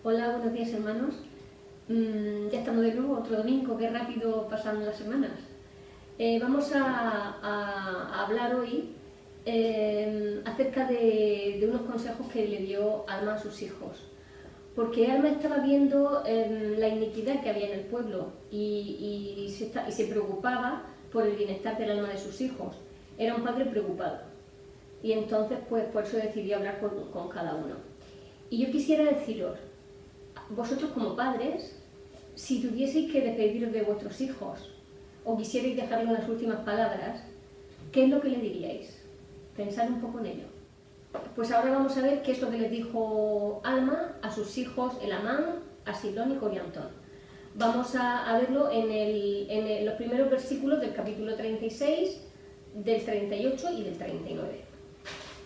Hola, buenos días hermanos. Ya estamos de nuevo, otro domingo, qué rápido pasan las semanas. Vamos a hablar hoy acerca de unos consejos que le dio Alma a sus hijos. Porque Alma estaba viendo la iniquidad que había en el pueblo y se preocupaba por el bienestar del alma de sus hijos. Era un padre preocupado. Y entonces, pues por eso decidió hablar con cada uno. Y yo quisiera deciros, vosotros como padres, si tuvieseis que despediros de vuestros hijos o quisierais dejarle unas últimas palabras, ¿qué es lo que le diríais? Pensad un poco en ello. Pues ahora vamos a ver qué es lo que les dijo Alma a sus hijos Elamán, Asilón y Coriantón. Vamos a verlo en los primeros versículos del capítulo 36, del 38 y del 39.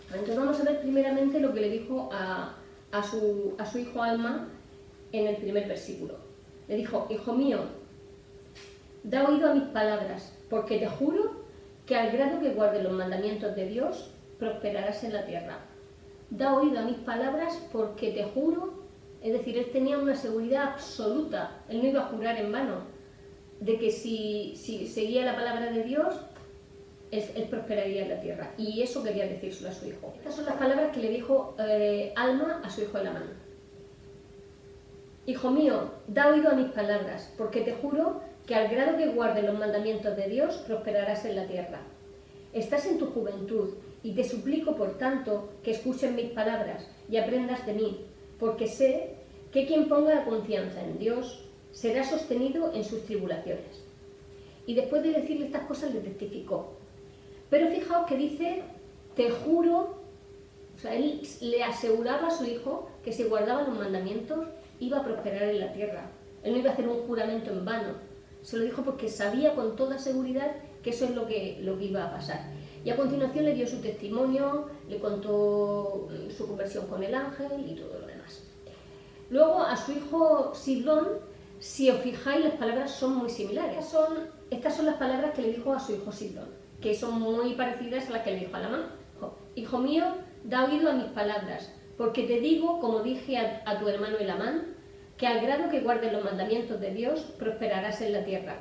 Entonces vamos a ver primeramente lo que le dijo a su hijo Alma en el primer versículo. Le dijo: hijo mío, da oído a mis palabras, porque te juro que al grado que guardes los mandamientos de Dios, prosperarás en la tierra. Da oído a mis palabras porque te juro, es decir, él tenía una seguridad absoluta, él no iba a jurar en vano, de que si seguía la palabra de Dios, él prosperaría en la tierra. Y eso quería decírselo a su hijo. Estas son las palabras que le dijo Alma a su hijo Elamán. Hijo mío, da oído a mis palabras, porque te juro que al grado que guardes los mandamientos de Dios, prosperarás en la tierra. Estás en tu juventud, y te suplico, por tanto, que escuches mis palabras y aprendas de mí, porque sé que quien ponga la confianza en Dios será sostenido en sus tribulaciones. Y después de decirle estas cosas le testificó. Pero fijaos que dice, te juro, o sea, él le aseguraba a su hijo que si guardaba los mandamientos iba a prosperar en la tierra. Él no iba a hacer un juramento en vano. Se lo dijo porque sabía con toda seguridad que eso es lo que iba a pasar. Y a continuación le dio su testimonio, le contó su conversión con el ángel y todo lo demás. Luego a su hijo Silón, si os fijáis, las palabras son muy similares. Estas son las palabras que le dijo a su hijo Silón, que son muy parecidas a las que le dijo a Elamán. Hijo mío, da oído a mis palabras, porque te digo, como dije a tu hermano Elamán, que al grado que guardes los mandamientos de Dios, prosperarás en la tierra.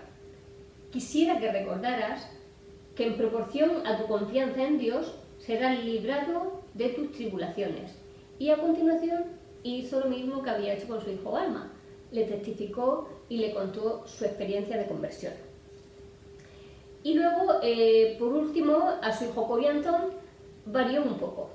Quisiera que recordaras que en proporción a tu confianza en Dios, serás librado de tus tribulaciones. Y a continuación hizo lo mismo que había hecho con su hijo Alma. Le testificó y le contó su experiencia de conversión. Y luego, por último, a su hijo Coriantón varió un poco.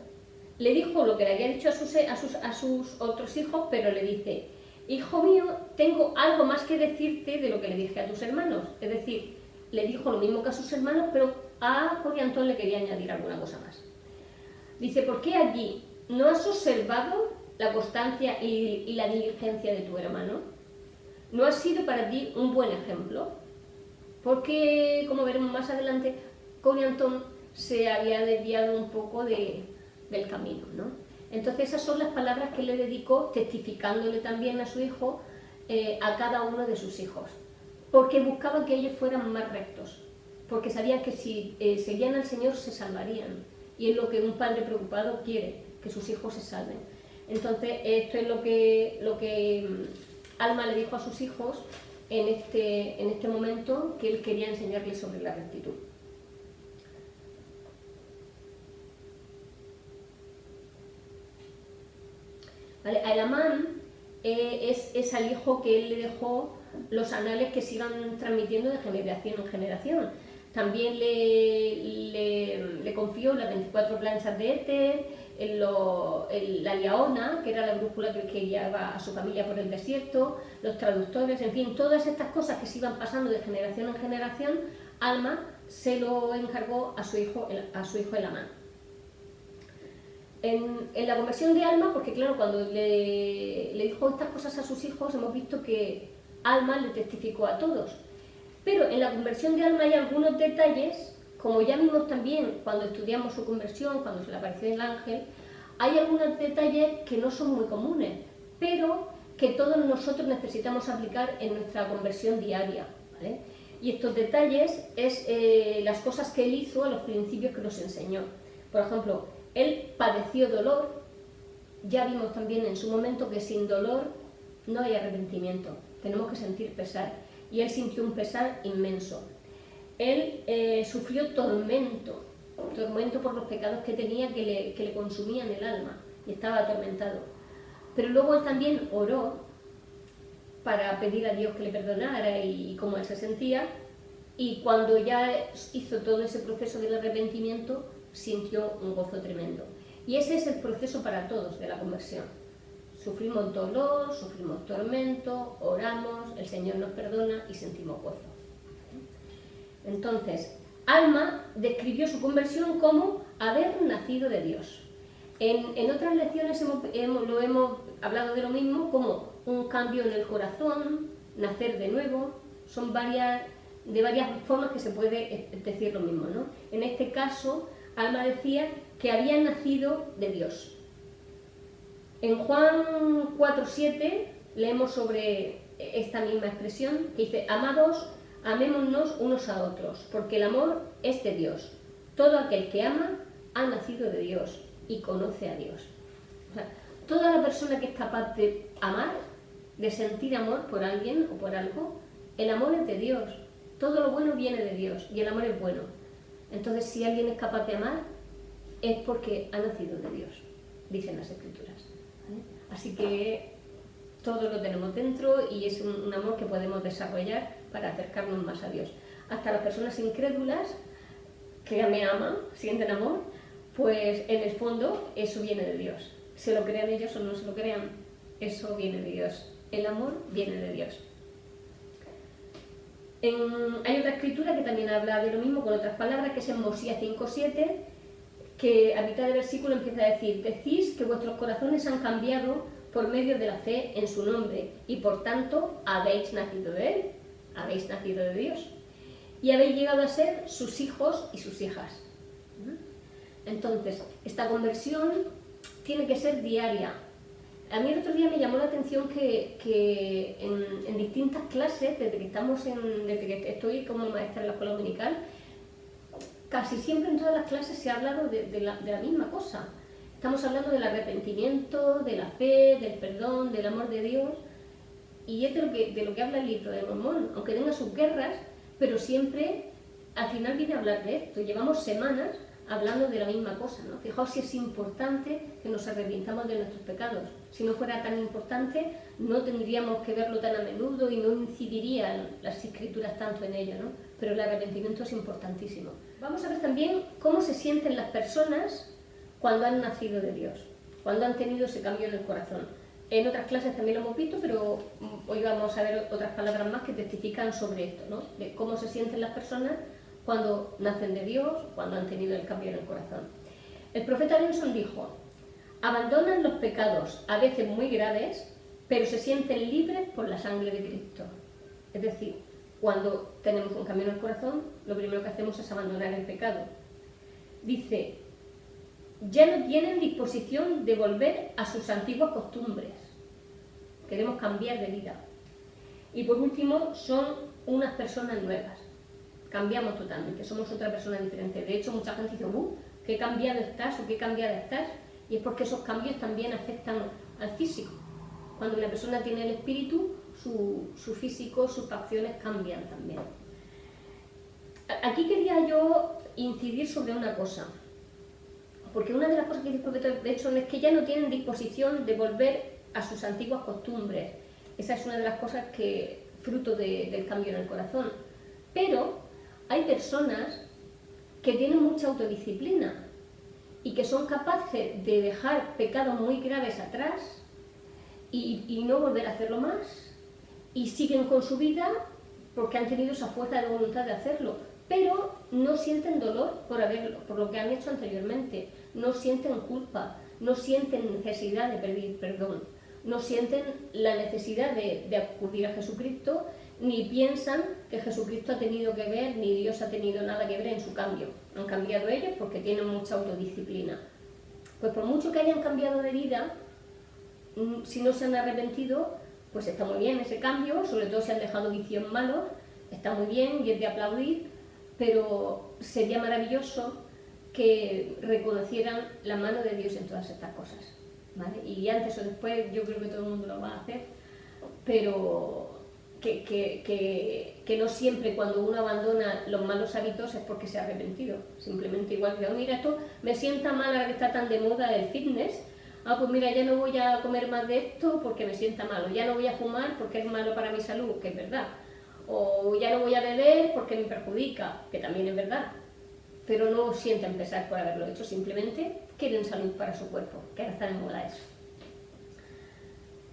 Le dijo lo que le había dicho a sus otros hijos, pero le dice: hijo mío, tengo algo más que decirte de lo que le dije a tus hermanos. Es decir, le dijo lo mismo que a sus hermanos, pero a Coriantón le quería añadir alguna cosa más. Dice: ¿por qué allí no has observado la constancia y la diligencia de tu hermano? ¿No ha sido para ti un buen ejemplo? Porque, como veremos más adelante, Coriantón se había desviado un poco del camino, ¿no? Entonces esas son las palabras que le dedicó, testificándole también a su hijo, a cada uno de sus hijos, porque buscaban que ellos fueran más rectos, porque sabían que si seguían al Señor se salvarían, y es lo que un padre preocupado quiere, que sus hijos se salven. Entonces esto es lo que Alma le dijo a sus hijos en este momento, que él quería enseñarles sobre la rectitud. ¿Vale? A Elamán es al hijo que él le dejó los anales que se iban transmitiendo de generación en generación. También le confió las 24 planchas de éter, la liaona, que era la brújula que guiaba a su familia por el desierto, los traductores, en fin, todas estas cosas que se iban pasando de generación en generación, Alma se lo encargó a su hijo Elamán. En la conversión de Alma, porque claro, cuando le dijo estas cosas a sus hijos, hemos visto que Alma le testificó a todos. Pero en la conversión de Alma hay algunos detalles, como ya vimos también cuando estudiamos su conversión, cuando se le apareció el ángel, hay algunos detalles que no son muy comunes, pero que todos nosotros necesitamos aplicar en nuestra conversión diaria, ¿vale? Y estos detalles es las cosas que él hizo a los principios que nos enseñó. Por ejemplo, él padeció dolor. Ya vimos también en su momento que sin dolor no hay arrepentimiento, tenemos que sentir pesar. Y él sintió un pesar inmenso. Él sufrió tormento por los pecados que tenía, que le consumían el alma, y estaba atormentado. Pero luego él también oró para pedir a Dios que le perdonara y cómo él se sentía, y cuando ya hizo todo ese proceso del arrepentimiento, sintió un gozo tremendo. Y ese es el proceso para todos de la conversión. Sufrimos dolor, sufrimos tormento, oramos, el Señor nos perdona y sentimos gozo. Entonces, Alma describió su conversión como haber nacido de Dios. En otras lecciones hemos hablado de lo mismo, como un cambio en el corazón, nacer de nuevo. Son de varias formas que se puede decir lo mismo, ¿no? En este caso, Alma decía que había nacido de Dios. En Juan 4:7 leemos sobre esta misma expresión, que dice: amados, amémonos unos a otros, porque el amor es de Dios. Todo aquel que ama ha nacido de Dios y conoce a Dios. O sea, toda la persona que es capaz de amar, de sentir amor por alguien o por algo, el amor es de Dios. Todo lo bueno viene de Dios y el amor es bueno. Entonces, si alguien es capaz de amar, es porque ha nacido de Dios, dicen las Escrituras. ¿Vale? Así que todo lo tenemos dentro y es un amor que podemos desarrollar para acercarnos más a Dios. Hasta las personas incrédulas que me aman, sienten amor, pues en el fondo eso viene de Dios. Se lo crean ellos o no se lo crean, eso viene de Dios. El amor viene de Dios. Hay otra escritura que también habla de lo mismo con otras palabras, que es en Mosías 5:7, que a mitad del versículo empieza a decir: decís que vuestros corazones han cambiado por medio de la fe en su nombre, y por tanto habéis nacido de él, habéis nacido de Dios, y habéis llegado a ser sus hijos y sus hijas. Entonces, esta conversión tiene que ser diaria. A mí el otro día me llamó la atención que en distintas clases, desde que estoy como maestra en la escuela dominical, casi siempre en todas las clases se ha hablado de la misma cosa. Estamos hablando del arrepentimiento, de la fe, del perdón, del amor de Dios, y es de lo que habla el libro de Mormón, aunque tenga sus guerras, pero siempre al final viene a hablar de esto. Llevamos semanas hablando de la misma cosa, ¿no? Fijaos si es importante que nos arrepintamos de nuestros pecados. Si no fuera tan importante, no tendríamos que verlo tan a menudo y no incidirían las Escrituras tanto en ello, ¿no? Pero el arrepentimiento es importantísimo. Vamos a ver también cómo se sienten las personas cuando han nacido de Dios, cuando han tenido ese cambio en el corazón. En otras clases también lo hemos visto, pero hoy vamos a ver otras palabras más que testifican sobre esto, ¿no? De cómo se sienten las personas cuando nacen de Dios, cuando han tenido el cambio en el corazón. El profeta Benson dijo: abandonan los pecados, a veces muy graves, pero se sienten libres por la sangre de Cristo. Es decir, cuando tenemos un cambio en el corazón, lo primero que hacemos es abandonar el pecado. Dice: ya no tienen disposición de volver a sus antiguas costumbres. Queremos cambiar de vida. Y por último, son unas personas nuevas. Cambiamos totalmente, somos otra persona diferente. De hecho, mucha gente dice: ¿qué cambiado estás o qué cambiada estás? Y es porque esos cambios también afectan al físico. Cuando una persona tiene el espíritu, su físico, sus facciones cambian también. Aquí quería yo incidir sobre una cosa. Porque una de las cosas que dice el profeta Benson es que ya no tienen disposición de volver a sus antiguas costumbres. Esa es una de las cosas que fruto del cambio en el corazón. Pero hay personas que tienen mucha autodisciplina y que son capaces de dejar pecados muy graves atrás y no volver a hacerlo más, y siguen con su vida porque han tenido esa fuerza de voluntad de hacerlo, pero no sienten dolor por lo que han hecho anteriormente, no sienten culpa, no sienten necesidad de pedir perdón, no sienten la necesidad de acudir a Jesucristo, ni piensan que Jesucristo ha tenido que ver, ni Dios ha tenido nada que ver en su cambio. Han cambiado ellos porque tienen mucha autodisciplina. Pues por mucho que hayan cambiado de vida, si no se han arrepentido, pues está muy bien ese cambio, sobre todo si han dejado vicios malos, está muy bien y es de aplaudir, pero sería maravilloso que reconocieran la mano de Dios en todas estas cosas, ¿vale? Y antes o después yo creo que todo el mundo lo va a hacer. pero que no siempre cuando uno abandona los malos hábitos es porque se ha arrepentido. Simplemente igual que, mira, esto me sienta mal ahora que está tan de moda el fitness, pues mira, ya no voy a comer más de esto porque me sienta mal, o ya no voy a fumar porque es malo para mi salud, que es verdad, o ya no voy a beber porque me perjudica, que también es verdad, pero no sienten pesar por haberlo hecho, simplemente quieren salud para su cuerpo, que ahora está de moda eso.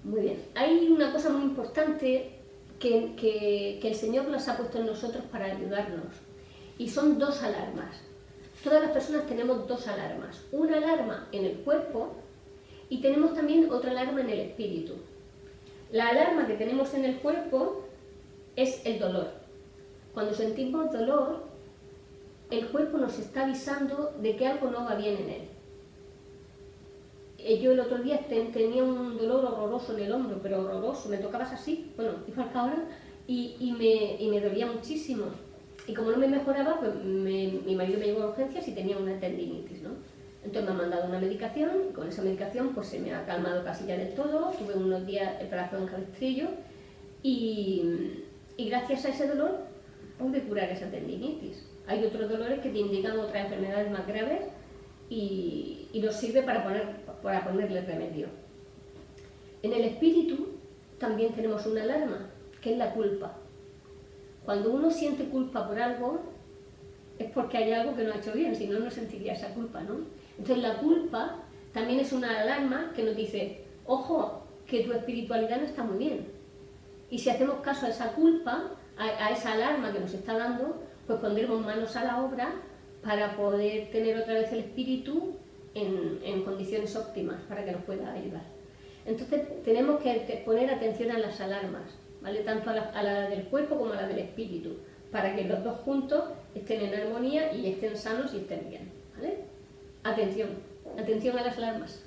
Muy bien, hay una cosa muy importante que el Señor nos ha puesto en nosotros para ayudarnos, y son 2 alarmas. Todas las personas tenemos 2 alarmas, una alarma en el cuerpo y tenemos también otra alarma en el espíritu. La alarma que tenemos en el cuerpo es el dolor. Cuando sentimos dolor, el cuerpo nos está avisando de que algo no va bien en él. Yo el otro día tenía un dolor horroroso en el hombro, pero horroroso, me tocabas así, bueno, igual que ahora, y me dolía muchísimo. Y como no me mejoraba, pues mi marido me llevó a urgencias y tenía una tendinitis, ¿no? Entonces me han mandado una medicación, y con esa medicación pues se me ha calmado casi ya del todo, tuve unos días el brazo en cabestrillo, y gracias a ese dolor pude curar esa tendinitis. Hay otros dolores que te indican otras enfermedades más graves y nos sirve para ponerle remedio. En el espíritu también tenemos una alarma, que es la culpa. Cuando uno siente culpa por algo, es porque hay algo que no ha hecho bien, si no, no sentiría esa culpa, ¿no? Entonces la culpa también es una alarma que nos dice, ojo, que tu espiritualidad no está muy bien. Y si hacemos caso a esa culpa, a esa alarma que nos está dando, pues pondremos manos a la obra para poder tener otra vez el espíritu en condiciones óptimas para que nos pueda ayudar. Entonces tenemos que poner atención a las alarmas, ¿vale? Tanto a la del cuerpo como a la del espíritu, para que los 2 juntos estén en armonía y estén sanos y estén bien, ¿vale? Atención a las alarmas.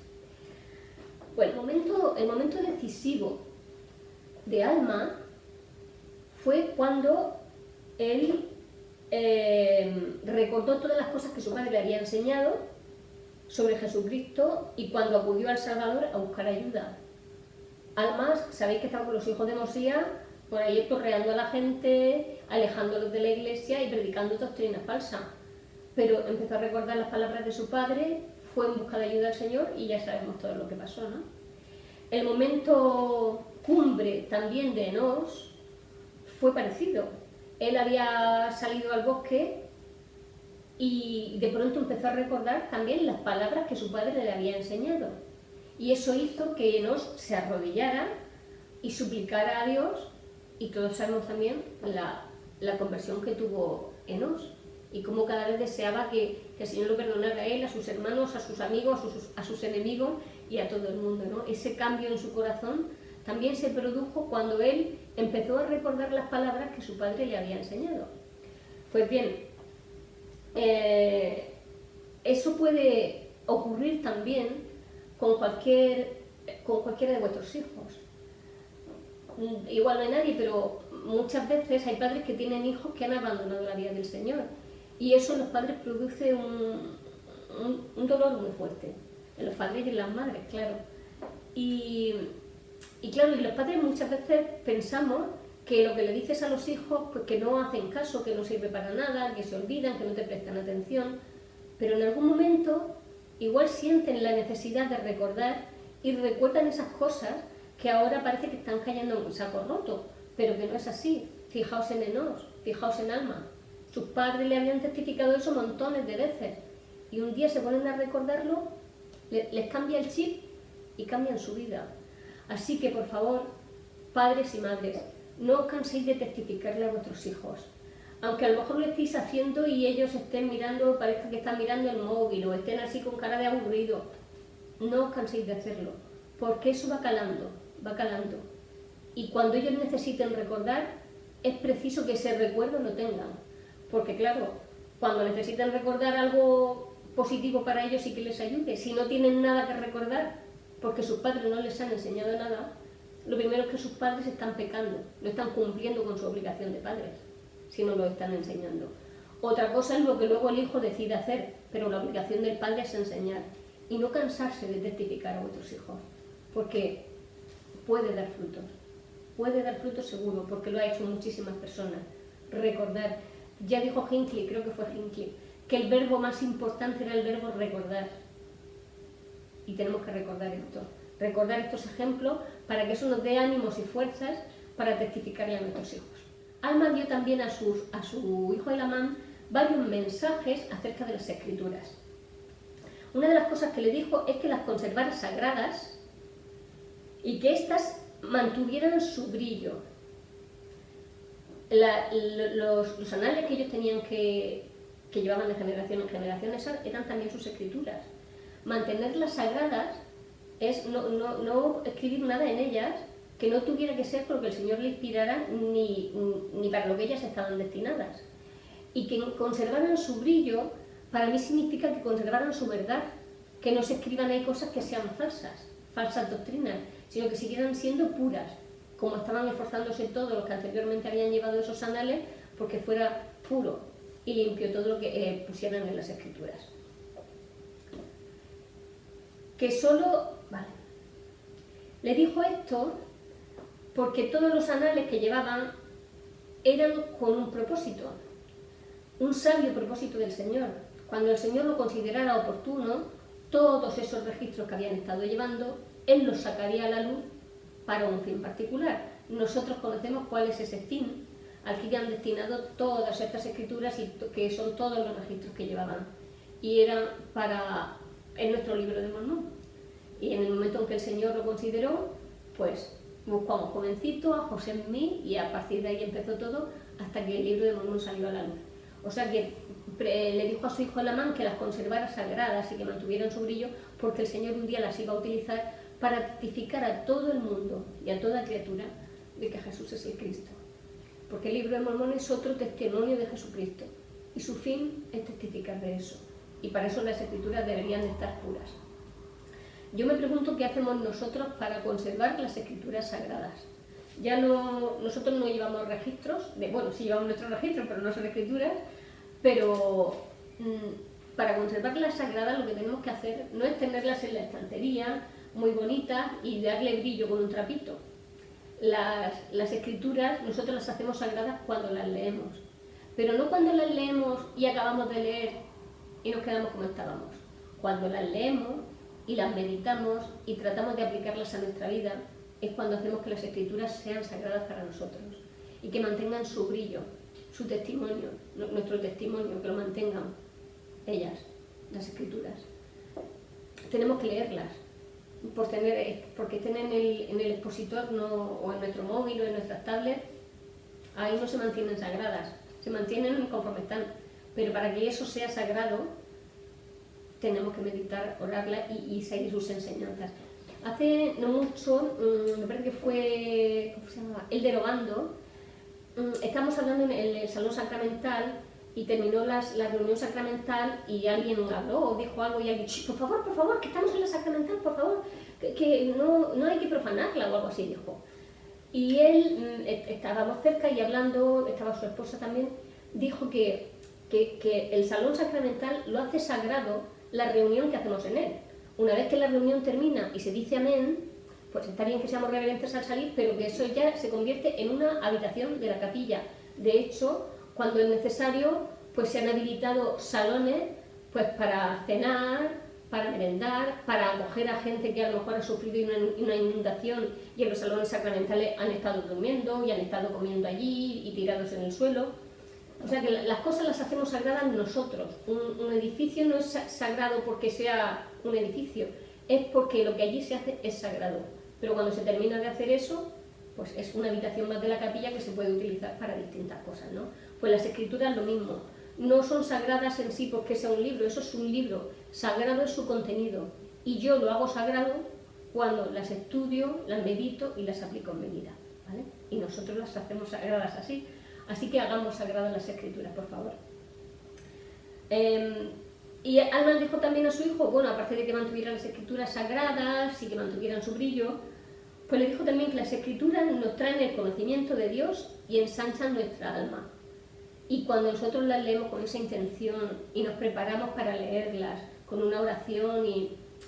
Bueno, el momento decisivo de Alma fue cuando él recordó todas las cosas que su padre le había enseñado sobre Jesucristo y cuando acudió al Salvador a buscar ayuda. Alma, sabéis que estaba con los hijos de Mosía, por ahí torreando a la gente, alejándolos de la iglesia y predicando doctrina falsa. Pero empezó a recordar las palabras de su padre, fue en busca de ayuda al Señor y ya sabemos todo lo que pasó, ¿no? El momento cumbre también de Enos fue parecido. Él había salido al bosque y de pronto empezó a recordar también las palabras que su padre le había enseñado. Y eso hizo que Enos se arrodillara y suplicara a Dios, y todos sabemos también la conversión que tuvo Enos y cómo cada vez deseaba que el Señor lo perdonara a él, a sus hermanos, a sus amigos, a sus enemigos y a todo el mundo, ¿no? Ese cambio en su corazón también se produjo cuando él empezó a recordar las palabras que su padre le había enseñado. Pues bien, eso puede ocurrir también con cualquiera de vuestros hijos. Igual no hay nadie, pero muchas veces hay padres que tienen hijos que han abandonado la vida del Señor y eso en los padres produce un dolor muy fuerte, en los padres y en las madres, claro. Y claro, y los padres muchas veces pensamos que lo que le dices a los hijos, pues que no hacen caso, que no sirve para nada, que se olvidan, que no te prestan atención, pero en algún momento igual sienten la necesidad de recordar y recuerdan esas cosas que ahora parece que están cayendo en un saco roto, pero que no es así. Fijaos en Enos, fijaos en Alma. Sus padres le habían testificado eso montones de veces y un día se ponen a recordarlo, les cambia el chip y cambian su vida. Así que por favor, padres y madres, no os canséis de testificarle a vuestros hijos. Aunque a lo mejor lo estéis haciendo y ellos estén mirando, parezca que están mirando el móvil o estén así con cara de aburrido, no os canséis de hacerlo, porque eso va calando. Y cuando ellos necesiten recordar, es preciso que ese recuerdo lo tengan. Porque claro, cuando necesitan recordar algo positivo para ellos y que les ayude, si no tienen nada que recordar, porque sus padres no les han enseñado nada, lo primero es que sus padres están pecando, no están cumpliendo con su obligación de padres, si no lo están enseñando. Otra cosa es lo que luego el hijo decide hacer, pero la obligación del padre es enseñar. Y no cansarse de testificar a vuestros hijos, porque puede dar frutos. puede dar fruto seguro, porque lo ha hecho muchísimas personas. Recordar. Ya dijo Hinckley, creo que fue Hinckley, que el verbo más importante era el verbo recordar. Y tenemos que recordar estos ejemplos para que eso nos dé ánimos y fuerzas para testificarle a nuestros hijos. Alma dio también a su hijo Elamán varios mensajes acerca de las Escrituras. Una de las cosas que le dijo es que las conservara sagradas y que éstas mantuvieran su brillo. Los anales que ellos tenían que llevaban de generación en generación eran también sus escrituras. Mantenerlas sagradas es no escribir nada en ellas que no tuviera que ser porque el Señor le inspirara ni para lo que ellas estaban destinadas. Y que conservaran su brillo, para mí significa que conservaran su verdad, que no se escriban ahí cosas que sean falsas doctrinas, sino que siguieran siendo puras, como estaban esforzándose todos los que anteriormente habían llevado esos anales, porque fuera puro y limpio todo lo que pusieran en las Escrituras. Que solo... Vale. Le dijo esto porque todos los anales que llevaban eran con un propósito, un sabio propósito del Señor. Cuando el Señor lo considerara oportuno, todos esos registros que habían estado llevando, Él los sacaría a la luz para un fin particular. Nosotros conocemos cuál es ese fin al que han destinado todas estas escrituras y que son todos los registros que llevaban. Y eran en nuestro libro de Mormón. Y en el momento en que el Señor lo consideró, pues buscó a un jovencito, a José Smith, y a partir de ahí empezó todo hasta que el libro de Mormón salió a la luz. O sea que le dijo a su hijo Elamán que las conservara sagradas y que mantuvieran su brillo, porque el Señor un día las iba a utilizar para testificar a todo el mundo y a toda criatura de que Jesús es el Cristo. Porque el libro de Mormón es otro testimonio de Jesucristo y su fin es testificar de eso. Y para eso las escrituras deberían de estar puras. Yo me pregunto qué hacemos nosotros para conservar las escrituras sagradas. Nosotros no llevamos registros, bueno, sí llevamos nuestros registros, pero no son escrituras, pero para conservar las sagradas lo que tenemos que hacer no es tenerlas en la estantería, muy bonitas, y darle brillo con un trapito. Las escrituras nosotros las hacemos sagradas cuando las leemos, pero no cuando las leemos y acabamos de leer y nos quedamos como estábamos. Cuando las leemos y las meditamos y tratamos de aplicarlas a nuestra vida, es cuando hacemos que las escrituras sean sagradas para nosotros y que mantengan su brillo, su testimonio, nuestro testimonio, que lo mantengan ellas, las escrituras. Tenemos que leerlas, porque estén en el expositor o en nuestro móvil o en nuestras tablets, ahí no se mantienen sagradas, se mantienen conforme están, pero para que eso sea sagrado tenemos que meditar, orarla y seguir sus enseñanzas. Hace no mucho, me parece que fue, ¿cómo se llamaba? Elder Obando, estábamos hablando en el salón sacramental y terminó la reunión sacramental y alguien habló o dijo algo y alguien, por favor, que estamos en la sacramental, por favor, que no hay que profanarla o algo así, dijo. Y él, estábamos cerca y hablando, estaba su esposa también, dijo que el salón sacramental lo hace sagrado la reunión que hacemos en él. Una vez que la reunión termina y se dice amén, pues está bien que seamos reverentes al salir, pero que eso ya se convierte en una habitación de la capilla. De hecho, cuando es necesario, pues se han habilitado salones pues para cenar, para merendar, para acoger a gente que a lo mejor ha sufrido una inundación y en los salones sacramentales han estado durmiendo y han estado comiendo allí y tirados en el suelo. O sea que las cosas las hacemos sagradas nosotros. Un edificio no es sagrado porque sea un edificio, es porque lo que allí se hace es sagrado. Pero cuando se termina de hacer eso, pues es una habitación más de la capilla que se puede utilizar para distintas cosas, ¿no? Pues las escrituras lo mismo. No son sagradas en sí porque sea un libro, eso es un libro. Sagrado es su contenido. Y yo lo hago sagrado cuando las estudio, las medito y las aplico en mi vida, ¿vale? Y nosotros las hacemos sagradas así. Así que hagamos sagradas las escrituras, por favor. Y Alma dijo también a su hijo, bueno, aparte de que mantuvieran las escrituras sagradas y que mantuvieran su brillo, pues le dijo también que las escrituras nos traen el conocimiento de Dios y ensanchan nuestra alma. Y cuando nosotros las leemos con esa intención y nos preparamos para leerlas con una oración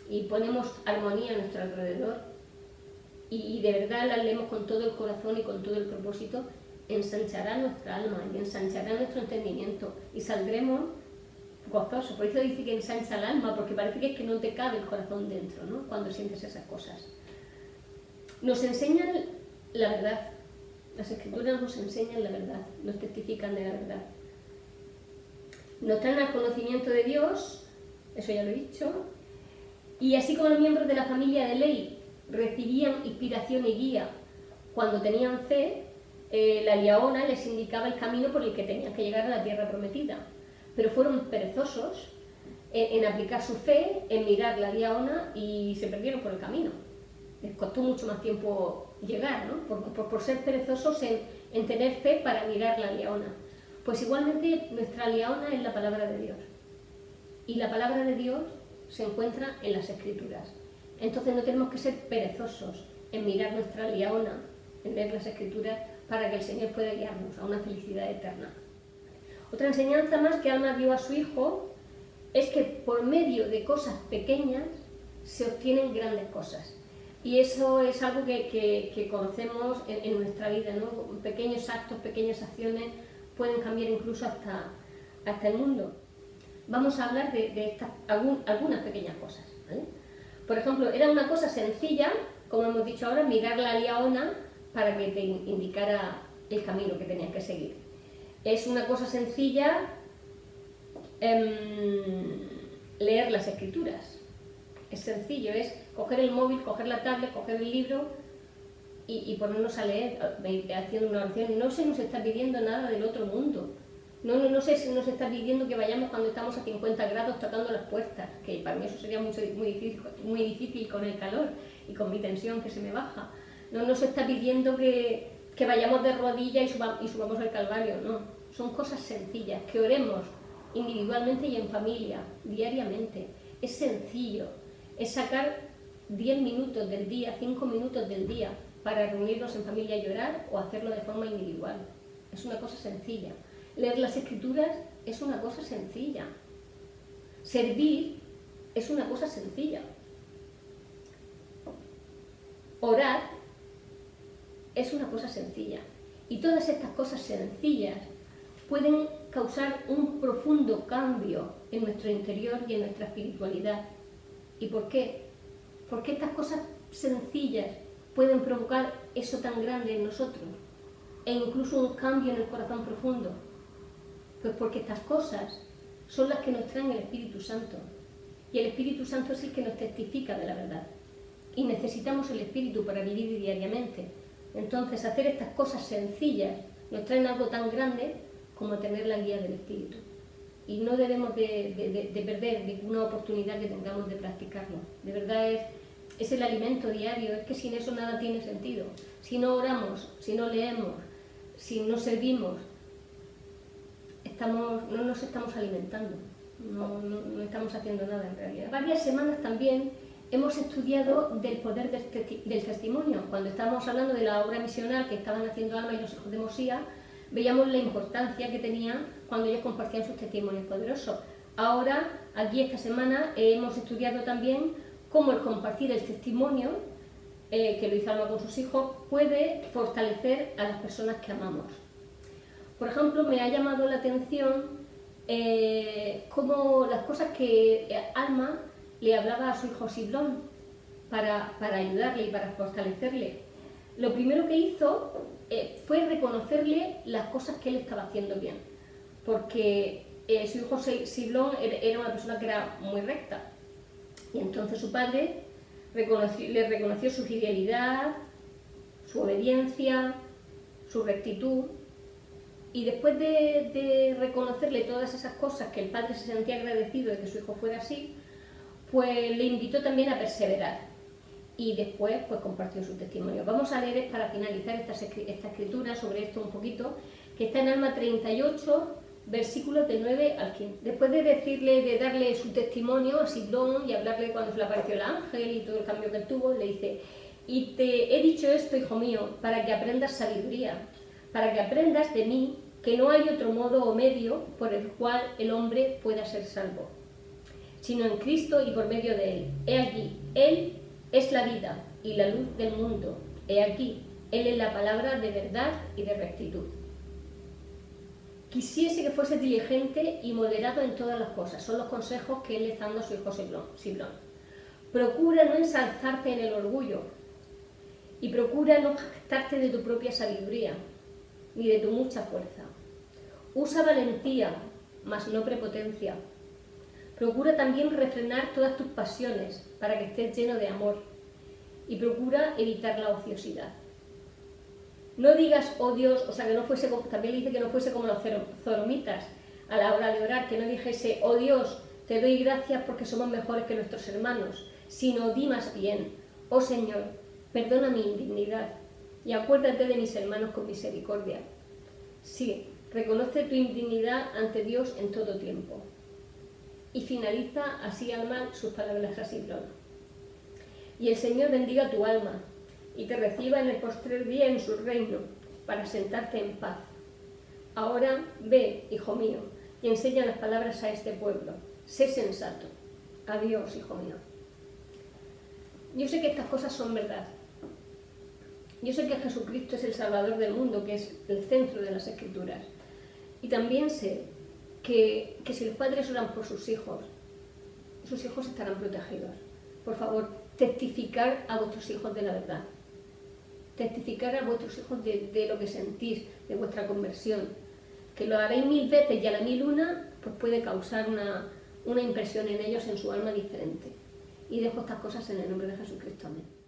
y ponemos armonía a nuestro alrededor, y de verdad las leemos con todo el corazón y con todo el propósito, ensanchará nuestra alma y ensanchará nuestro entendimiento y saldremos gozosos. Por eso dice que ensancha el alma, porque parece que es que no te cabe el corazón dentro, ¿no? Cuando sientes esas cosas. Nos enseñan la verdad. Las Escrituras nos enseñan la verdad, nos testifican de la verdad. Nos traen al conocimiento de Dios, eso ya lo he dicho, y así como los miembros de la familia de ley recibían inspiración y guía cuando tenían fe, la liaona les indicaba el camino por el que tenían que llegar a la tierra prometida, pero fueron perezosos en aplicar su fe, en mirar la liaona y se perdieron por el camino. Les costó mucho más tiempo llegar, ¿no? por ser perezosos en tener fe para mirar la liaona. Pues igualmente nuestra liaona es la palabra de Dios. Y la palabra de Dios se encuentra en las Escrituras. Entonces no tenemos que ser perezosos en mirar nuestra liaona, en leer las Escrituras, para que el Señor pueda guiarnos a una felicidad eterna. Otra enseñanza más que Alma dio a su hijo es que por medio de cosas pequeñas se obtienen grandes cosas. Y eso es algo que conocemos en nuestra vida, ¿no? Pequeños actos, pequeñas acciones pueden cambiar incluso hasta el mundo. Vamos a hablar de algunas pequeñas cosas, ¿vale? Por ejemplo, era una cosa sencilla, como hemos dicho ahora, mirar la liaona para que te indicara el camino que tenías que seguir. Es una cosa sencilla leer las Escrituras. Es sencillo, es coger el móvil, coger la tablet, coger el libro y ponernos a leer haciendo una oración. No se nos está pidiendo nada del otro mundo. No sé si nos está pidiendo que vayamos cuando estamos a 50 grados tocando las puertas, que para mí eso sería muy difícil con el calor y con mi tensión que se me baja. No nos está pidiendo que vayamos de rodillas y subamos el Calvario, no. Son cosas sencillas, que oremos individualmente y en familia, diariamente. Es sencillo, es sacar 10 minutos del día, 5 minutos del día para reunirnos en familia y orar o hacerlo de forma individual. Es una cosa sencilla. Leer las Escrituras es una cosa sencilla. Servir es una cosa sencilla. Orar es una cosa sencilla. Y todas estas cosas sencillas pueden causar un profundo cambio en nuestro interior y en nuestra espiritualidad. ¿Y por qué? Porque estas cosas sencillas pueden provocar eso tan grande en nosotros e incluso un cambio en el corazón profundo. Pues porque estas cosas son las que nos traen el Espíritu Santo. Y el Espíritu Santo es el que nos testifica de la verdad. Y necesitamos el Espíritu para vivir diariamente. Entonces, hacer estas cosas sencillas nos traen algo tan grande como tener la guía del Espíritu. Y no debemos de perder ninguna oportunidad que tengamos de practicarlo. De verdad es el alimento diario, es que sin eso nada tiene sentido. Si no oramos, si no leemos, si no servimos, no nos estamos alimentando, no estamos haciendo nada en realidad. Varias semanas también hemos estudiado del poder del testimonio. Cuando estábamos hablando de la obra misional que estaban haciendo Alma y los hijos de Mosía, veíamos la importancia que tenía cuando ellos compartían sus testimonios poderosos. Ahora, aquí esta semana, hemos estudiado también cómo el compartir el testimonio, que lo hizo Alma con sus hijos, puede fortalecer a las personas que amamos. Por ejemplo, me ha llamado la atención cómo las cosas que Alma le hablaba a su hijo Siblón para ayudarle y para fortalecerle. Lo primero que hizo fue reconocerle las cosas que él estaba haciendo bien, porque su hijo Siblón era una persona que era muy recta, y entonces su padre le reconoció su fidelidad, su obediencia, su rectitud. Y después de reconocerle todas esas cosas, que el padre se sentía agradecido de que su hijo fuera así, pues le invitó también a perseverar. Y después pues compartió su testimonio. Vamos a leer para finalizar esta escritura sobre esto un poquito, que está en Alma 38, versículos del 9 al 15. Después de darle su testimonio a Siblón y hablarle cuando se le apareció el ángel y todo el cambio que tuvo, le dice: y te he dicho esto, hijo mío, para que aprendas sabiduría, para que aprendas de mí que no hay otro modo o medio por el cual el hombre pueda ser salvo, sino en Cristo y por medio de Él. He aquí, Él es la vida, y la luz del mundo. He aquí, Él es la palabra de verdad y de rectitud. Quisiese que fuese diligente y moderado en todas las cosas. Son los consejos que Él le está dando a su hijo Siblón. Procura no ensalzarte en el orgullo y procura no jactarte de tu propia sabiduría ni de tu mucha fuerza. Usa valentía, mas no prepotencia. Procura también refrenar todas tus pasiones para que estés lleno de amor y procura evitar la ociosidad. No digas, oh Dios, o sea, que no fuese como, también le dice que no fuese como los zoromitas a la hora de orar, que no dijese, oh Dios, te doy gracias porque somos mejores que nuestros hermanos, sino di más bien, oh Señor, perdona mi indignidad y acuérdate de mis hermanos con misericordia. Sí, reconoce tu indignidad ante Dios en todo tiempo. Y finaliza así Alma sus palabras a Siblón. Y el Señor bendiga tu alma y te reciba en el postrer día en su reino, para sentarte en paz. Ahora ve, hijo mío, y enseña las palabras a este pueblo. Sé sensato. Adiós, hijo mío. Yo sé que estas cosas son verdad. Yo sé que Jesucristo es el Salvador del mundo, que es el centro de las Escrituras. Y también sé que si los padres oran por sus hijos estarán protegidos. Por favor, testificar a vuestros hijos de la verdad. Testificar a vuestros hijos de lo que sentís, de vuestra conversión. Que lo haréis 1000 veces y a la 1001 pues puede causar una impresión en ellos, en su alma diferente. Y dejo estas cosas en el nombre de Jesucristo. Amén.